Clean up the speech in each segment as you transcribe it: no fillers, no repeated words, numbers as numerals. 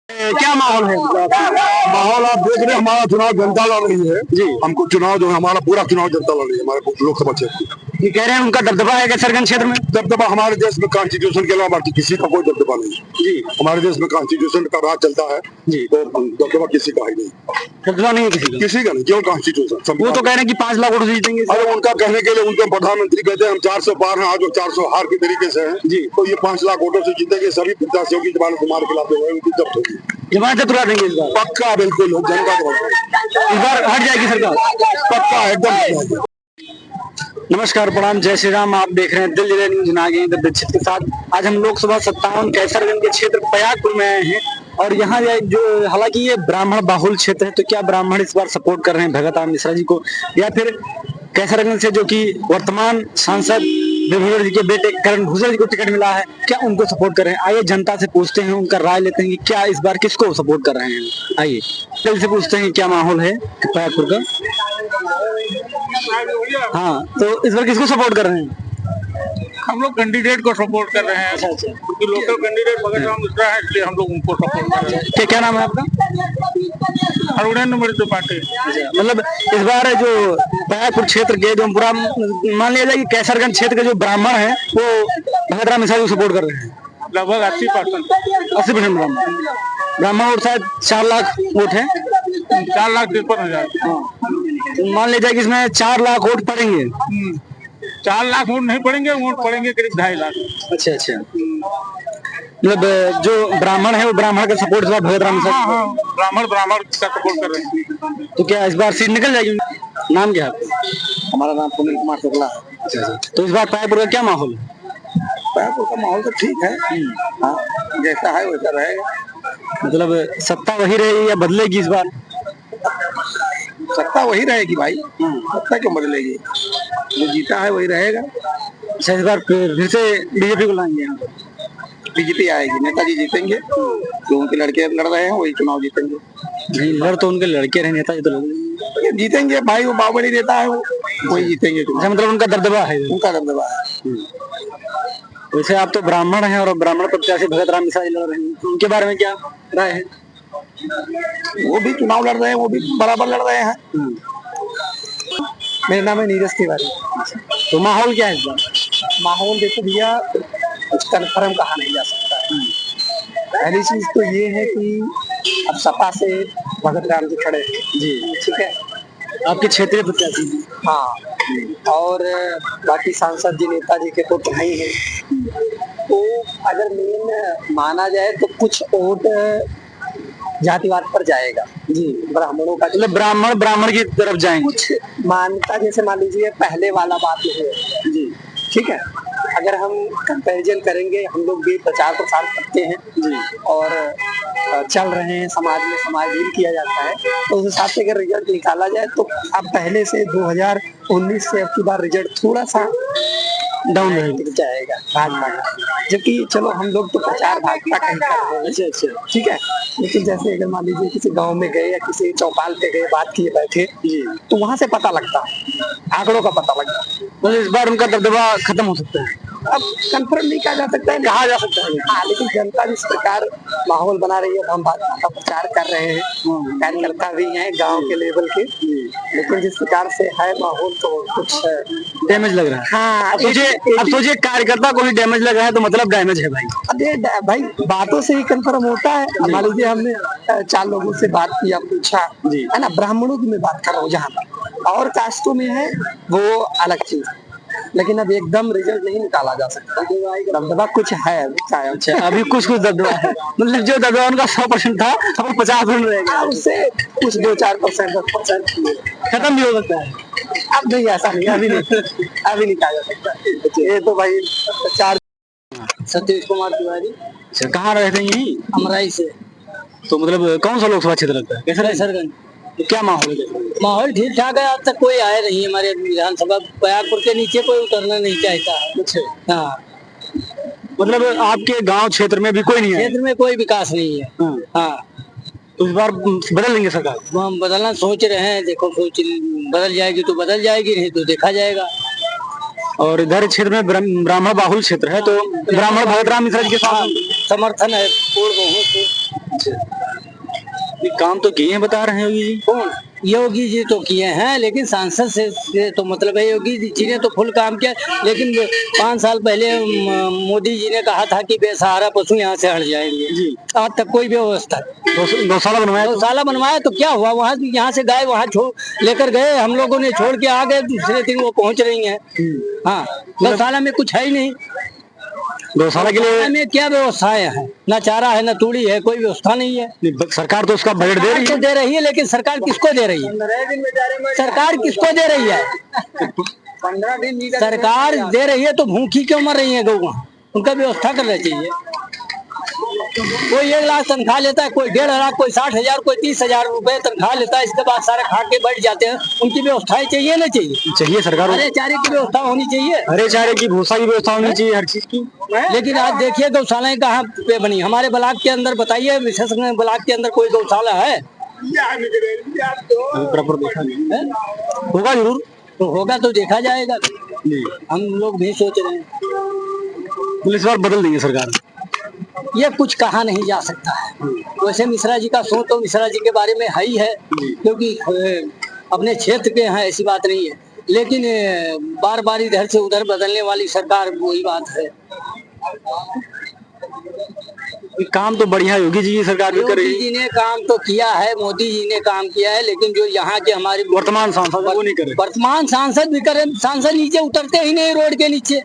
क्या माहौल है? माहौल आप देख रहे हैं, हमारा चुनाव जनता लड़ रही है जी। हमको चुनाव जो है हमारा पूरा चुनाव जनता लड़ रही है हमारे लोकसभा क्षेत्र। ये कह रहे हैं उनका दबदबा है कैसरगंज क्षेत्र में। दबदबा हमारे देश में कॉन्स्टिट्यूशन के अलावा बाकी किसी का कोई दबदबा नहीं। जी। हमारे देश में कॉन्स्टिट्यूशन का राज चलता है जी। तो दबदबा किसी का ही नहीं, दबदबा नहीं है किसी किसी का नहीं, केवल कॉन्स्टिट्यूशन। वो तो कह रहे हैं कि 5 लाख वोट से जीतेंगे। अरे उनका कहने के लिए उनके प्रधानमंत्री कहते हैं हम 400 पार हैं, आज वो 400 हार के तरीके से हैं जी। तो ये 5 लाख वोटों से जीतेंगे। सभी प्रत्याशियों की जमानत मार के लाते हुए उनकी जब्त होगी। जमानत तुरा देंगे इस बार। पक्का बिल्कुल जनता को इस बार हट जाएगी सरकार। पक्का एकदम। नमस्कार, प्रणाम, जय श्री राम। आप देख रहे हैं दिल्ली न्यूज नागेंद्र दीक्षित के साथ। आज हम लोकसभा 57 कैसरगंज के क्षेत्र प्रयागपुर में आए हैं और यहाँ जो हालांकि ये ब्राह्मण बाहुल क्षेत्र है, तो क्या ब्राह्मण इस बार सपोर्ट कर रहे हैं भगत राम मिश्रा जी को, या फिर कैसरगंज से जो कि वर्तमान सांसद विभूषण जी के बेटे करण भूषण जी को टिकट मिला है, क्या उनको सपोर्ट कर रहे हैं? आइए जनता से पूछते हैं, उनका राय लेते हैं कि क्या इस बार किसको सपोर्ट कर रहे हैं। आइए दिल से पूछते हैं क्या माहौल है प्रयागपुर का। हाँ, तो इस बार किसको सपोर्ट कर रहे हैं? हम लोग कैंडिडेट को सपोर्ट कर रहे हैं। अच्छा अच्छा। क्योंकि लोकल कैंडिडेट भगत राम मिश्रा है, इसलिए हम लोग उनको सपोर्ट कर रहे हैं। क्या नाम है आपका? अरुणेंद्र मृत्यु पाटिल। मतलब इस बार जो प्रयागपुर क्षेत्र के जो पूरा मान लिया जाए कि कैसरगंज क्षेत्र के जो ब्राह्मण है वो भगत राम मिश्रा को सपोर्ट कर रहे हैं। लगभग 80% 80% ब्राह्मण वोट शायद 4 लाख वोट है। 4,53,000। मान लिया जाए कि इसमें 4 लाख वोट पड़ेंगे। 4 लाख वोट नहीं पड़ेंगे, वोट पड़ेंगे करीब 2.5 लाख। अच्छा अच्छा। मतलब जो ब्राह्मण है वो ब्राह्मण का सपोर्ट इस बार भगत राम मिश्रा को। ब्राह्मण का सपोर्ट कर रहे हैं। तो क्या इस बार सीट निकल जाएगी? नाम क्या है आपका? हमारा नाम सुनील कुमार शुक्ला है। अच्छा। तो इस बार प्रयागपुर का क्या माहौल है? प्रयागपुर का माहौल तो ठीक है, हाँ, जैसा है वैसा रहेगा। मतलब सत्ता वही रहेगी या बदलेगी इस बार? सत्ता वही रहेगी भाई, सत्ता क्यों बदलेगी, जो जीता है वही रहेगा। अच्छा, इस बार फिर से बीजेपी को लाएंगे यहाँ पर? बीजेपी आएगी, नेताजी जीतेंगे, जो उनके लड़के लड़ रहे हैं वही चुनाव जीतेंगे। नहीं, लड़ तो उनके लड़के रहे, नेता जी तो लोग जीतेंगे भाई, वो बाहुबली नेता है, वो वही जीतेंगे। अच्छा, मतलब उनका दबदबा है। उनका दबदबा है। वैसे आप तो ब्राह्मण हैं और ब्राह्मण प्रत्याशी भगत राम मिश्रा जी लड़ रहे हैं, तो उनके बारे में क्या राय है? वो भी चुनाव लड़ रहे हैं, वो भी बराबर लड़ रहे हैं। मेरा नाम है नीरज तिवारी। तो माहौल क्या है इस बार? माहौल देखो भैया, कुछ कन्फर्म कहा नहीं जा सकता है। पहली चीज तो ये है कि अब सपा से भगत राम जी खड़े हैं जी, ठीक है, आपके क्षेत्रीय प्रत्याशी। हाँ, और बाकी सांसद जी नेताजी के तो नहीं है। तो अगर मेन माना जाए तो कुछ वोट जातिवाद पर जाएगा जी, ब्राह्मणों का। मतलब ब्राह्मण की तरफ जाएंगे। कुछ मान्यता, जैसे मान लीजिए पहले वाला बात नहीं है जी, ठीक है। अगर हम कंपैरिजन करेंगे, हम लोग भी प्रचार प्रसार करते हैं जी, और चल रहे हैं, समाज में समाज डील किया जाता है, तो उस हिसाब से अगर रिजल्ट निकाला जाए तो अब पहले से 2019 से अब की बार रिजल्ट थोड़ा सा डाउन रहेगा। जाएगा भाजपा का। जबकि चलो हम लोग तो प्रचार भाजपा का ही कर रहे हैं, अच्छा अच्छा ठीक है, लेकिन जैसे अगर मान लीजिए किसी गांव में गए या किसी चौपाल पे गए, बात किए बैठे, जी, तो वहां से पता लगता है, आंकड़ों का पता लगता है। तो इस बार उनका दबदबा खत्म हो सकता है। अब कंफर्म नहीं कहा जा सकता है, कहा जा सकता है। हाँ, लेकिन जनता जिस प्रकार माहौल बना रही है, हम भाजपा का प्रचार कर रहे हैं, कार्यकर्ता भी हैं गांव के लेवल के, लेकिन जिस प्रकार से है माहौल तो कुछ डैमेज लग रहा है। हाँ, अब सोचिए कार्यकर्ता को ही डैमेज लगा है तो मतलब डैमेज है भाई। अब ये भाई बातों से ही कंफर्म होता है। मान लीजिए हमने 4 लोगों से बात किया, पूछा, जी, है ना, ब्राह्मणों की मैं बात कर रहा हूँ, जहाँ पर और कास्टों में है वो अलग चीज, लेकिन अब एकदम रिजल्ट नहीं निकाला जा सकता। दबदबा कुछ है अभी। अच्छा, अभी कुछ दबदबा है, मतलब जो दबदबा उनका 100% था अब 50% रहेगा, उससे कुछ 2-4%, 10% खत्म भी हो सकता है। अब नहीं, ऐसा नहीं, अभी नहीं कहा जा सकता। ये तो भाई 4 सतीश कुमार तिवारी। अच्छा, कहाँ रहते हैं? यही अमराई से। तो मतलब कौन सा लोकसभा क्षेत्र लगता है? कैसरगंज। तो क्या माहौल है? माहौल ठीक ठाक है, आज तक कोई आया नहीं हमारे विधानसभा प्रयागपुर के नीचे, कोई उतरना नहीं चाहता है। अच्छा, हाँ, मतलब आपके गांव क्षेत्र में भी कोई नहीं है? क्षेत्र में कोई विकास नहीं है। हाँ, तो इस बार बदल लेंगे सरकार? हम बदलना सोच रहे हैं, देखो सोच बदल जाएगी तो बदल जाएगी, नहीं तो देखा जाएगा। और इधर क्षेत्र में ब्राह्मण बाहुल क्षेत्र है, तो ब्राह्मण भगतराम मिश्रा जी के साथ समर्थन है पूर्ण बहुमत से। ये काम तो किए हैं बता रहे हैं योगी जी। कौन? योगी जी तो किए हैं, लेकिन सांसद से तो मतलब है, योगी जी ने तो फुल काम किया। लेकिन 5 साल पहले मोदी जी ने कहा था कि बेसहारा पशु यहाँ से हट जाएंगे जी। आज तक कोई व्यवस्था गौशाला बनवाया तो? गौशाला बनवाया तो क्या हुआ? वहाँ यहाँ से गाय वहाँ लेकर गए, हम लोगों ने छोड़ के आ गए, दूसरे दिन वो पहुँच रही है। हाँ, गौशाला में कुछ है ही नहीं। गौशाला के लिए में क्या व्यवस्थाएं हैं? न चारा है, न तूड़ी है, कोई व्यवस्था नहीं है। सरकार तो उसका बजट दे रही है, लेकिन सरकार किसको दे रही है? सरकार किसको दे रही है? 15 दिन सरकार दे रही है तो भूखी क्यों मर रही है गौ? उनका व्यवस्था करना चाहिए। कोई 1 लाख तनख्वाह लेता है, कोई 1.5 लाख, कोई 60,000, कोई 30,000 रुपए तनख्वाह लेता है। इसके बाद सारे खा के बैठ जाते हैं। उनकी व्यवस्थाएं चाहिए ना चाहिए सरकार। हरे चारे की व्यवस्था होनी चाहिए, हरे चारे की, भूसा की व्यवस्था होनी चाहिए, हर चीज की। लेकिन आज देखिए गौशालाएं कहाँ पे बनी? हमारे ब्लॉक के अंदर बताइए, विशेष ब्लॉक के अंदर कोई गौशाला है? होगा जरूर, तो होगा तो देखा जाएगा। हम लोग भी सोच रहे हैं पुलिस बार बदल देंगे सरकार। ये कुछ कहा नहीं जा सकता है। वैसे मिश्रा जी का सोच तो मिश्रा जी के बारे में है ही है, क्योंकि अपने क्षेत्र के हैं, ऐसी बात नहीं है। लेकिन बार बार इधर से उधर बदलने वाली सरकार, वही बात है। काम तो बढ़िया योगी जी की सरकार भी कर रही है। योगी जी ने काम तो किया है, मोदी जी ने काम किया है, लेकिन जो यहाँ के हमारे वर्तमान सांसद वो नहीं करे। वर्तमान सांसद भी करे, सांसद नीचे उतरते ही नहीं, रोड के नीचे।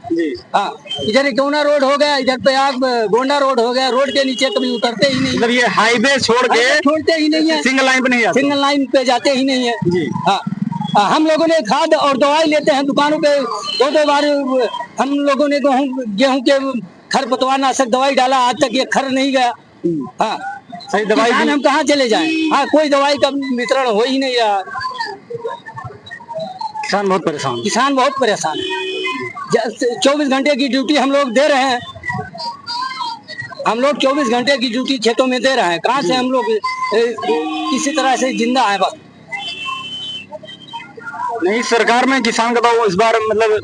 हाँ, इधर क्यों रोड हो गया, इधर पे गोंडा रोड हो गया, रोड के नीचे कभी उतरते ही नहीं। मतलब ये हाईवे छोड़ते ही नहीं है, सिंगल लाइन पे नहीं आते, सिंगल लाइन पे जाते ही नहीं है। हाँ, हम लोगों ने खाद और दवाई लेते हैं दुकानों पे, 2 बार हम लोगों ने गेहूं के खरपतवार नाशक दवाई डाला, आज तक ये खर नहीं गया। हाँ, सही दवाई हम कहाँ चले जाएं? हाँ, कोई दवाई का वितरण हो ही नहीं रहा। किसान बहुत परेशान है। 24 घंटे की ड्यूटी हम लोग दे रहे हैं। हम लोग 24 घंटे की ड्यूटी खेतों में दे रहे हैं। कहाँ से हम लोग किसी तरह से जिंदा है? बस नहीं, सरकार में किसान का तो इस बार मतलब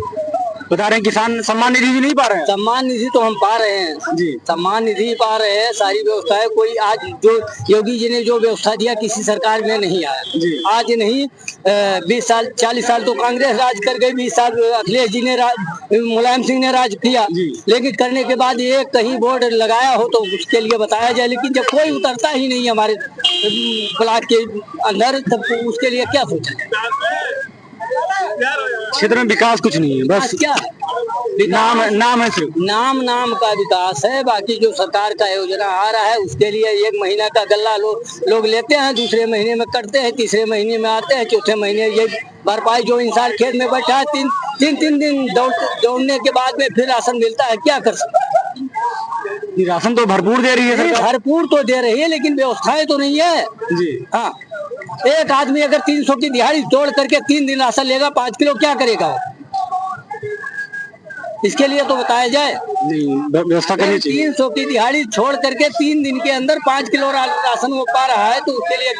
बता रहे हैं, किसान सम्मान निधि भी नहीं पा रहे हैं। सम्मान निधि तो हम पा रहे हैं जी, सम्मान निधि पा रहे हैं, सारी व्यवस्था है। कोई आज जो योगी जी ने जो व्यवस्था दिया किसी सरकार में नहीं आया जी। आज नहीं, 20 साल 40 साल तो कांग्रेस राज कर गई, 20 साल अखिलेश जी ने मुलायम सिंह ने राज किया, लेकिन करने के बाद ये कहीं बोर्ड लगाया हो तो उसके लिए बताया जाए। लेकिन जब कोई उतरता ही नहीं हमारे ब्लॉक के अंदर, तब उसके लिए क्या सोचा जाए? क्षेत्र में विकास कुछ नहीं है, बस क्या नाम है, सिर्फ नाम का विकास है। बाकी जो सरकार का योजना आ रहा है उसके लिए 1 महीना का गल्ला लोग लेते हैं, दूसरे महीने में कटते हैं, तीसरे महीने में आते हैं, चौथे महीने ये भरपाई। जो इंसान खेत में बैठा है 3 दिन दौड़ने के बाद में फिर राशन मिलता है, क्या कर सकते हैं? राशन तो भरपूर दे रही है सरकार। भरपूर तो दे रही है, लेकिन व्यवस्थाएं तो नहीं है जी। हाँ, एक आदमी अगर 300 की दिहाड़ी तोड़ करके 3 दिन राशन लेगा, 5 किलो क्या करेगा? इसके लिए तो बताया जाए। व्यवस्था करनी चाहिए। 300 की दिहाड़ी छोड़ करके 3 दिन के अंदर 5 किलो राशन वो पा रहा है, तो उसके लिए